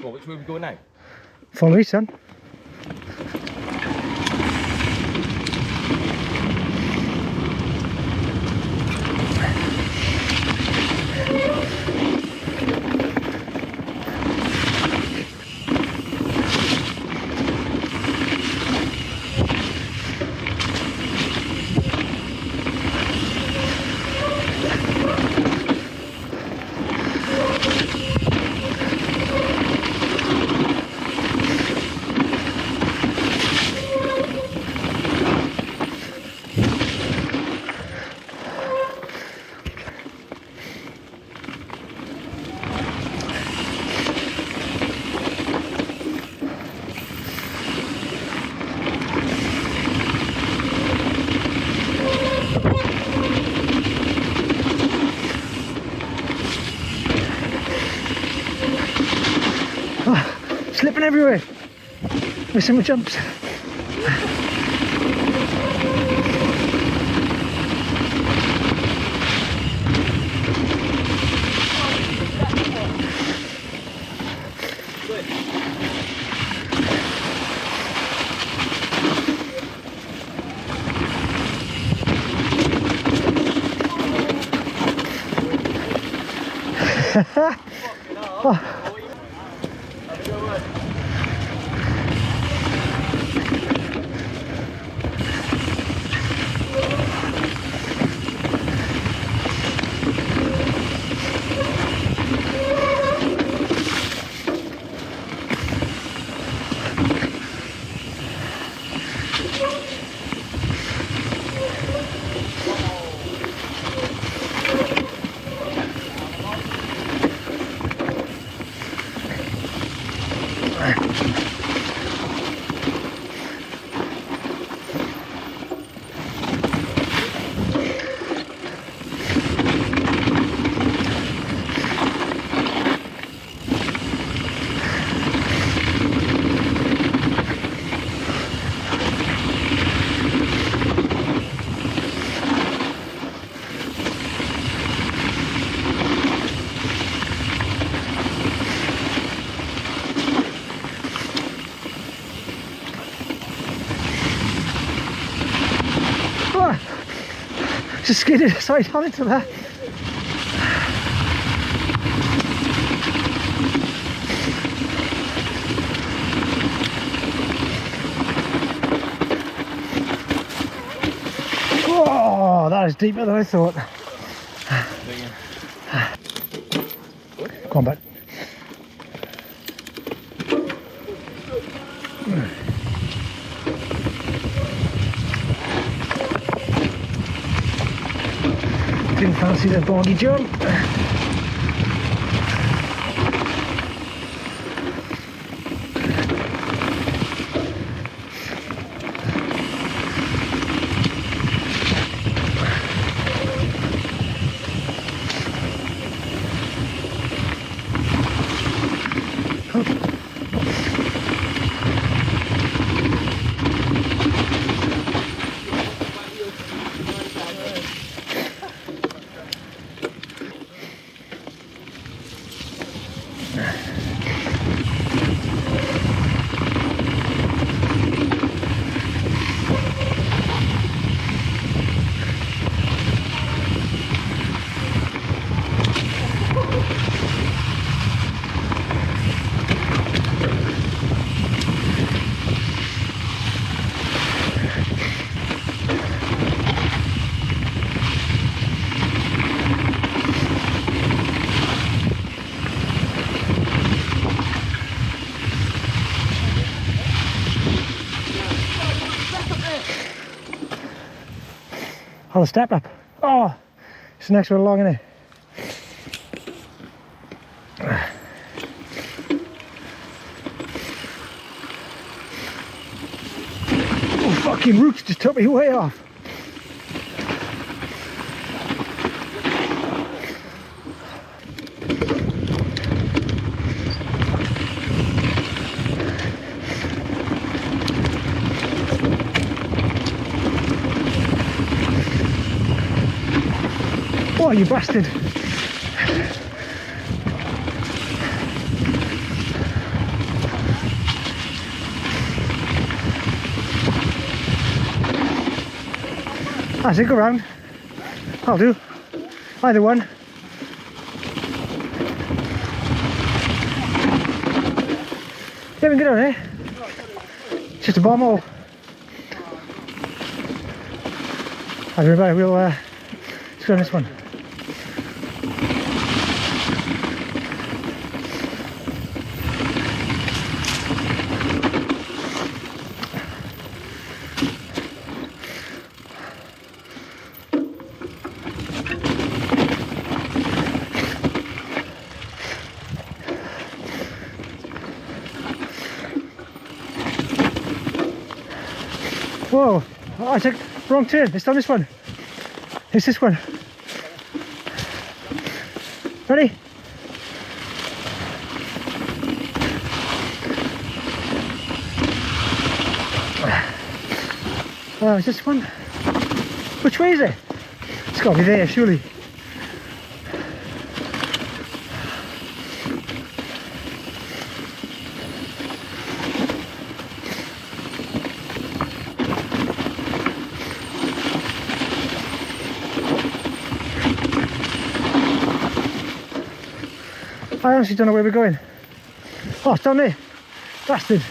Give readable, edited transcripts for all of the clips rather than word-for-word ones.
Well, which way are we going now? Follow me, son. Slipping everywhere. Missing my jumps. Oh. Just skidded side on into that. Oh, that is deeper than I thought. Come on back. Didn't fancy the boggy jump. Oh, the step up. Oh, it's the next one along, isn't it? Oh, fucking roots just took me way off. Oh, you bastard. That's it, go round. I'll do. Either one. Yeah, we can get on here. It's just a bomb hole. I'll be right, we'll let's go on this one. Whoa, oh, I took the wrong turn. It's on this one. It's this one. Ready? Oh, is this one? Which way is it? It's got to be there, surely. I honestly don't know where we're going. Oh, it's down there. Bastard.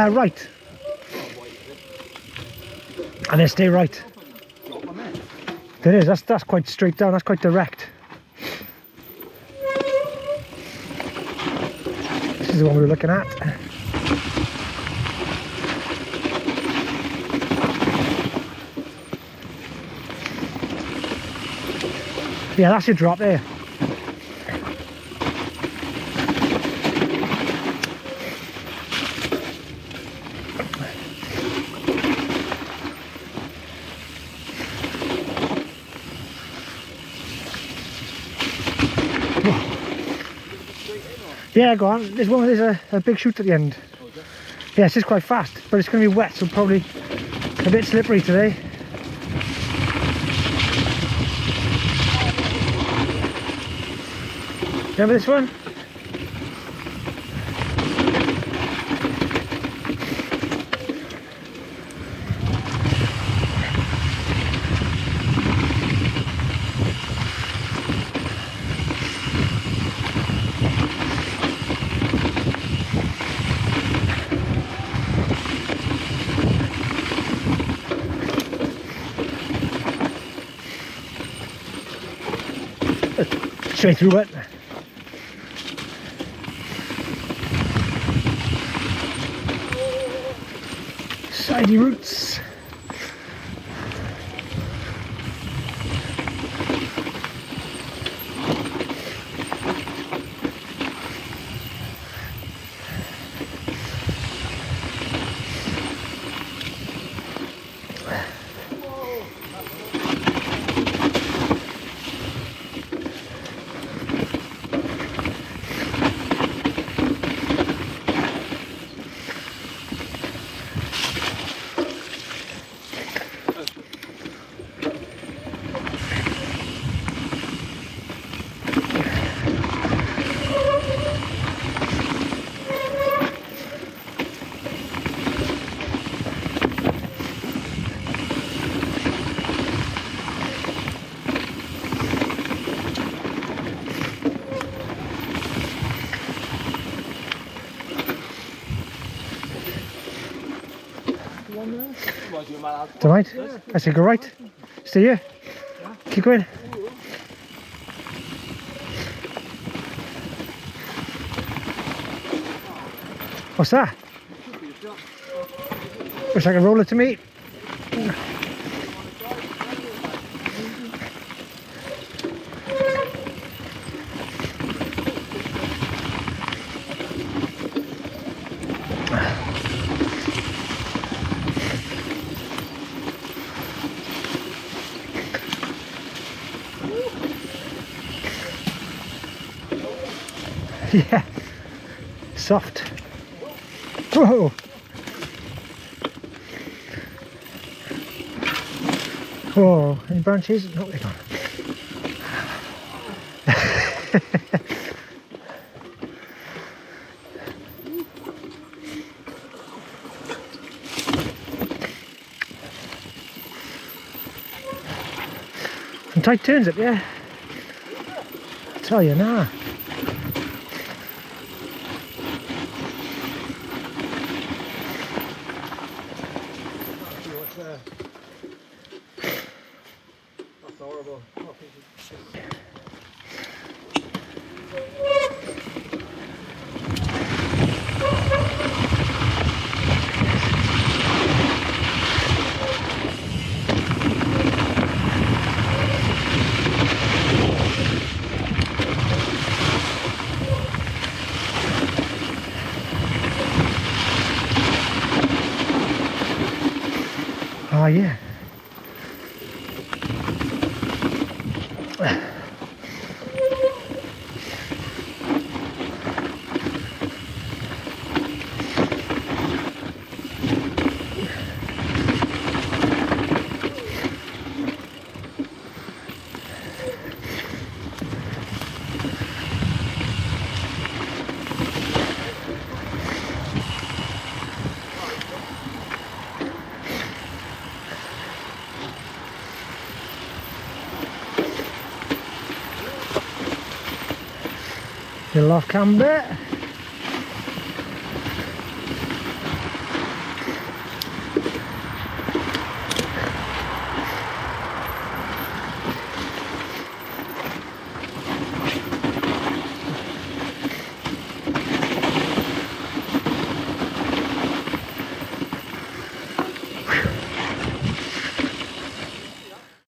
Right. And then stay right. There is, that's quite straight down, that's quite direct. This is the one we were looking at. Yeah, that's your drop there. Yeah, go on. There's a big chute at the end. Yeah, it's just quite fast, but it's going to be wet, so probably a bit slippery today. Remember this one? Straight through it. Sidey roots. To right? I say go right. Stay here. Keep going. What's that? Wish I could roll it to me. Yeah. Soft. Whoa. Whoa, any branches? No, they're gone. Some tight turns up, yeah. I tell you now. That's horrible. Oh yeah. Little off cam bit.